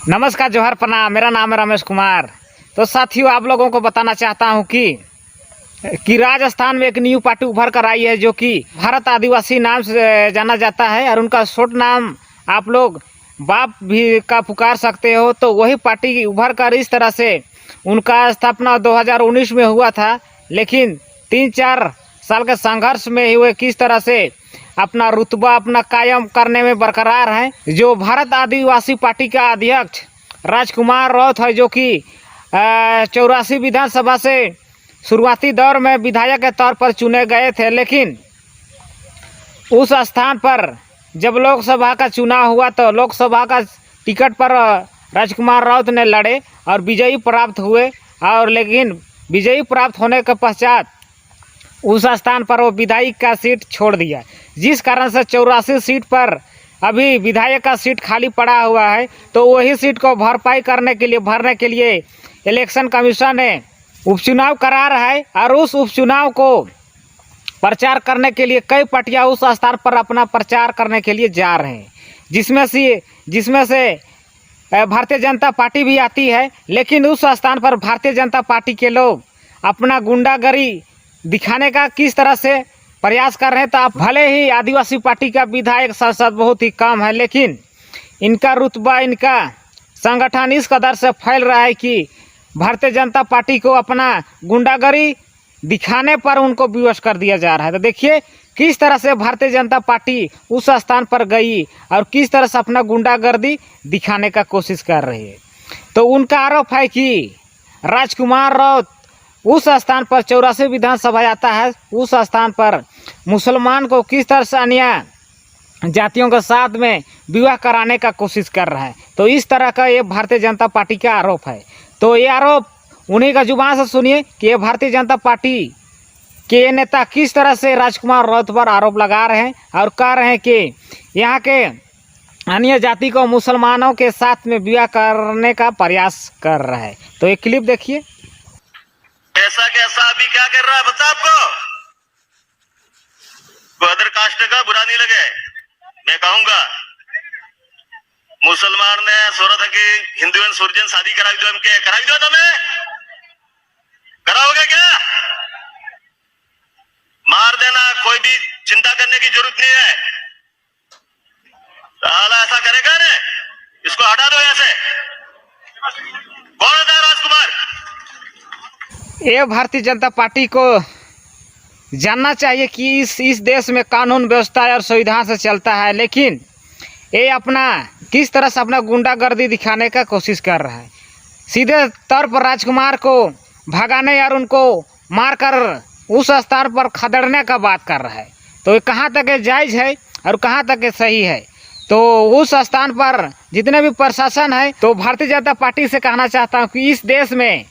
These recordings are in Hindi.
नमस्कार, जोहर, प्रणाम। मेरा नाम है रमेश कुमार। तो साथियों, आप लोगों को बताना चाहता हूं कि राजस्थान में एक न्यू पार्टी उभर कर आई है जो कि भारत आदिवासी नाम से जाना जाता है और उनका शॉर्ट नाम आप लोग बाप भी का पुकार सकते हो। तो वही पार्टी उभर कर इस तरह से उनका स्थापना 2019 में हुआ था, लेकिन 3-4 साल के संघर्ष में ही वे किस तरह से अपना रुतबा अपना कायम करने में बरकरार हैं। जो भारत आदिवासी पार्टी का अध्यक्ष राजकुमार राउत है, जो कि 84 विधानसभा से शुरुआती दौर में विधायक के तौर पर चुने गए थे, लेकिन उस स्थान पर जब लोकसभा का चुनाव हुआ तो लोकसभा का टिकट पर राजकुमार राउत ने लड़े और विजयी प्राप्त हुए। और लेकिन विजयी प्राप्त होने के पश्चात उस स्थान पर वो विधायक का सीट छोड़ दिया, जिस कारण से 84 सीट पर अभी विधायक का सीट खाली पड़ा हुआ है। तो वही सीट को भरपाई भरने के लिए इलेक्शन कमीशन ने उपचुनाव करा रहा है और उस उपचुनाव को प्रचार करने के लिए कई पार्टियां उस स्थान पर अपना प्रचार करने के लिए जा रहे हैं, जिसमें से भारतीय जनता पार्टी भी आती है। लेकिन उस स्थान पर भारतीय जनता पार्टी के लोग अपना गुंडागर्दी दिखाने का किस तरह से प्रयास कर रहे हैं। तो आप भले ही आदिवासी पार्टी का विधायक सांसद बहुत ही कम है, लेकिन इनका रुतबा, इनका संगठन इस कदर से फैल रहा है कि भारतीय जनता पार्टी को अपना गुंडागर्दी दिखाने पर उनको विवश कर दिया जा रहा है। तो देखिए किस तरह से भारतीय जनता पार्टी उस स्थान पर गई और किस तरह से अपना गुंडागर्दी दिखाने का कोशिश कर रही है। तो उनका आरोप है कि राजकुमार राउत उस स्थान पर 84 विधानसभा आता है, उस स्थान पर मुसलमान को किस तरह से अन्य जातियों के साथ में विवाह कराने का कोशिश कर रहा है। तो इस तरह का ये भारतीय जनता पार्टी का आरोप है। तो ये आरोप उन्हीं का जुबान से सुनिए कि ये भारतीय जनता पार्टी के नेता किस तरह से राजकुमार राउत पर आरोप लगा रहे हैं और कह रहे हैं कि यहाँ के अन्य जाति को मुसलमानों के साथ में विवाह करने का प्रयास कर रहा है। तो ये क्लिप देखिए। ऐसा कैसा अभी क्या कर रहा है बता आपको? अदर कास्ट का बुरा नहीं लगे, मैं कहूंगा मुसलमान ने सोरा था कि हिंदू एंड सुरजन शादी कराई दो, हमके कराई दो, तुम्हें कराओगे क्या? मार देना, कोई भी चिंता करने की जरूरत नहीं है। साला ऐसा करेगा ना, इसको हटा दो यहाँ से। कौन होता है राजकुमार? ये भारतीय जनता पार्टी को जानना चाहिए कि इस देश में कानून व्यवस्था और संविधान से चलता है, लेकिन ये अपना किस तरह से अपना गुंडागर्दी दिखाने का कोशिश कर रहा है। सीधे तौर पर राजकुमार को भगाने और उनको मारकर उस स्थान पर खदेड़ने का बात कर रहा है। तो ये कहाँ तक ये जायज़ है और कहाँ तक ये सही है? तो उस स्थान पर जितने भी प्रशासन है, तो भारतीय जनता पार्टी से कहना चाहता हूँ कि इस देश में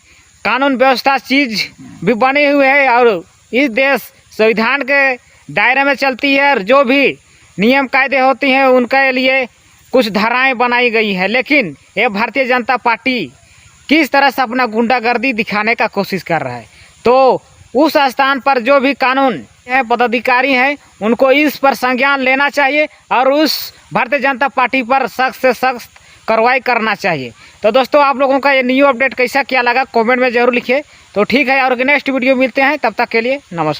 कानून व्यवस्था चीज़ भी बनी हुई है और इस देश संविधान के दायरे में चलती है और जो भी नियम कायदे होती हैं उनके लिए कुछ धाराएं बनाई गई है। लेकिन ये भारतीय जनता पार्टी किस तरह से अपना गुंडागर्दी दिखाने का कोशिश कर रहा है। तो उस स्थान पर जो भी कानून है, पदाधिकारी हैं, उनको इस पर संज्ञान लेना चाहिए और उस भारतीय जनता पार्टी पर सख्त से सख्त कार्रवाई करना चाहिए। तो दोस्तों, आप लोगों का ये न्यू अपडेट कैसा क्या लगा कमेंट में ज़रूर लिखिए। तो ठीक है, और नेक्स्ट वीडियो मिलते हैं, तब तक के लिए नमस्कार।